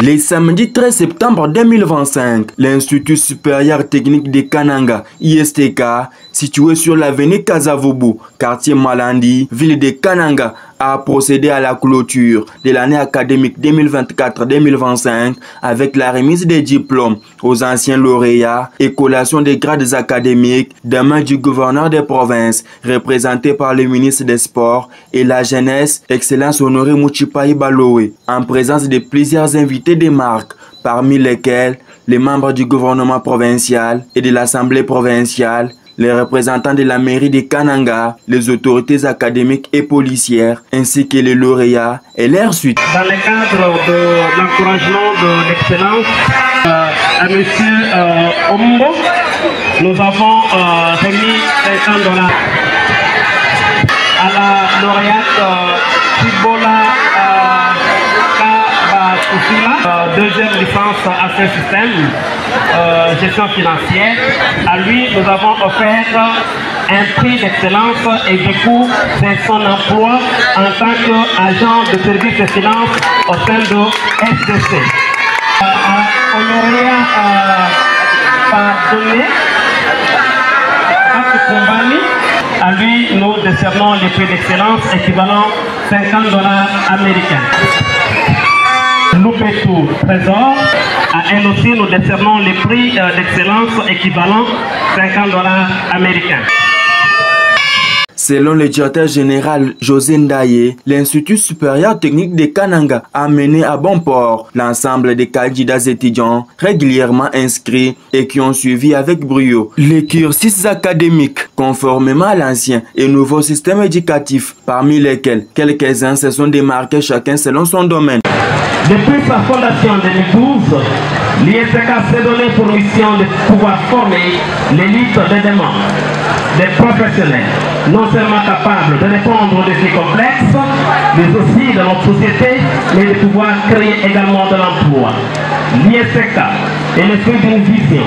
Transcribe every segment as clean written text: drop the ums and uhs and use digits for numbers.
Le samedi 13 septembre 2025, l'Institut supérieur technique de Kananga, ISTK, situé sur l'avenue Kasavubu, quartier Malandi, ville de Kananga, a procédé à la clôture de l'année académique 2024-2025 avec la remise des diplômes aux anciens lauréats et collation des grades académiques des mains du gouverneur des provinces, représenté par le ministre des Sports et la Jeunesse, Excellence Honoré Mouchipayi Balowe, en présence de plusieurs invités de marque, parmi lesquels les membres du gouvernement provincial et de l'Assemblée provinciale, les représentants de la mairie de Kananga, les autorités académiques et policières, ainsi que les lauréats et leurs suites. Dans le cadre de l'encouragement de l'excellence à M. Ombo, nous avons remis $500 à la lauréate Tibola deuxième licence à ce système, gestion financière. À lui, nous avons offert un prix d'excellence et du coup, c'est son emploi en tant qu'agent de service de finance au sein de SDC. Honoré pardonné à lui, nous décernons les prix d'excellence équivalent $50 américains. Loupetou Trésor, à elle aussi nous décernons les prix d'excellence équivalent $50 américains. Selon le directeur général José Ndaye, l'Institut supérieur technique de Kananga a mené à bon port l'ensemble des candidats étudiants régulièrement inscrits et qui ont suivi avec brio les cursus académiques conformément à l'ancien et nouveau système éducatif, parmi lesquels quelques-uns se sont démarqués chacun selon son domaine. Depuis sa fondation en 2012, l'ISTK s'est donné pour mission de pouvoir former l'élite des demandes, des professionnels, non seulement capables de répondre aux défis complexes, mais aussi de notre société, mais de pouvoir créer également de l'emploi. L'ISTK est le fruit d'une vision,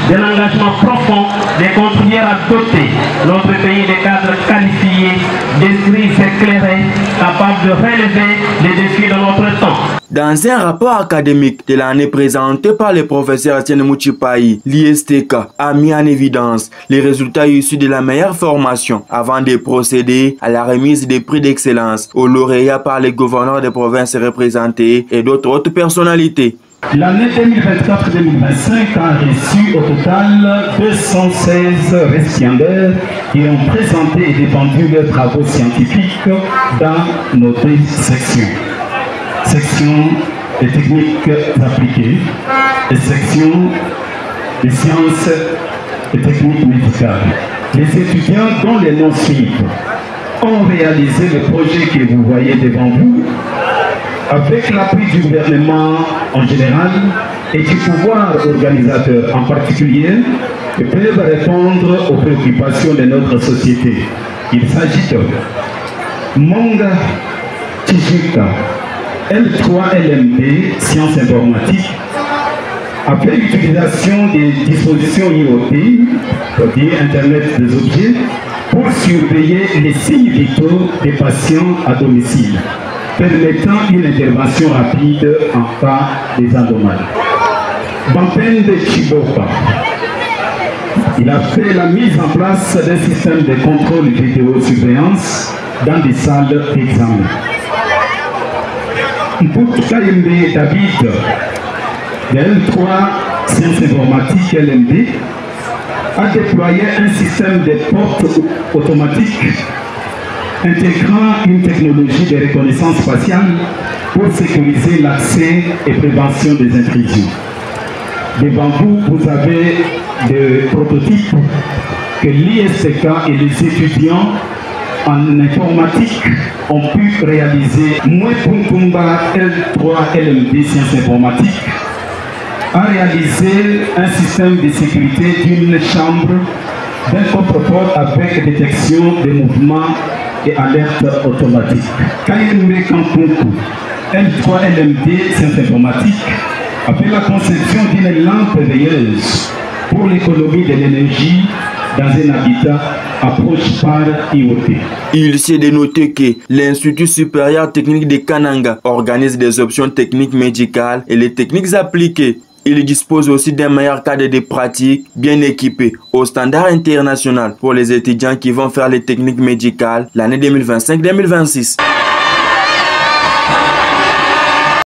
d'un engagement profond de contribuer à doter notre pays de cadres qualifiés, d'esprits éclairés, capables de relever les défis de notre temps. Dans un rapport académique de l'année présenté par le professeur Etienne Mouchipayi, l'ISTK a mis en évidence les résultats issus de la meilleure formation avant de procéder à la remise des prix d'excellence aux lauréats par les gouverneurs des provinces représentées et d'autres hautes personnalités. L'année 2024-2025 a reçu au total 216 récipiendaires qui ont présenté et défendu leurs travaux scientifiques dans nos deux sections. Section des techniques appliquées et section des sciences et techniques médicales. Les étudiants dont les noms suivent ont réalisé le projet que vous voyez devant vous avec l'appui du gouvernement en général et du pouvoir organisateur en particulier qui peuvent répondre aux préoccupations de notre société. Il s'agit de Monga Tijuka, L3LMD, sciences informatiques, après l'utilisation des dispositions IoT, c'est-à-dire Internet des objets, pour surveiller les signes vitaux des patients à domicile, permettant une intervention rapide en cas des endommagements. Bampende de Chiboka, il a fait la mise en place d'un système de contrôle vidéosurveillance dans des salles d'examen. Mpoutkayembe David, de L3 Sciences Informatiques LMD, a déployé un système de portes automatiques intégrant une technologie de reconnaissance faciale pour sécuriser l'accès et prévention des intrusions. Devant vous, vous avez des prototypes que l'ISTK et les étudiants en informatique ont pu réaliser. Mwepunkumba L3 LMD Sciences Informatiques a réalisé un système de sécurité d'une chambre d'un coffre-fort avec détection des mouvements et alerte automatique. Kayembe Kampunku L3 LMD Sciences Informatiques a fait la conception d'une lampe veilleuse pour l'économie de l'énergie dans un habitat approche par IoT. Il s'est dénoté que l'Institut supérieur technique de Kananga organise des options techniques médicales et les techniques appliquées. Il dispose aussi d'un meilleur cadre de pratique bien équipé au standard international pour les étudiants qui vont faire les techniques médicales l'année 2025-2026.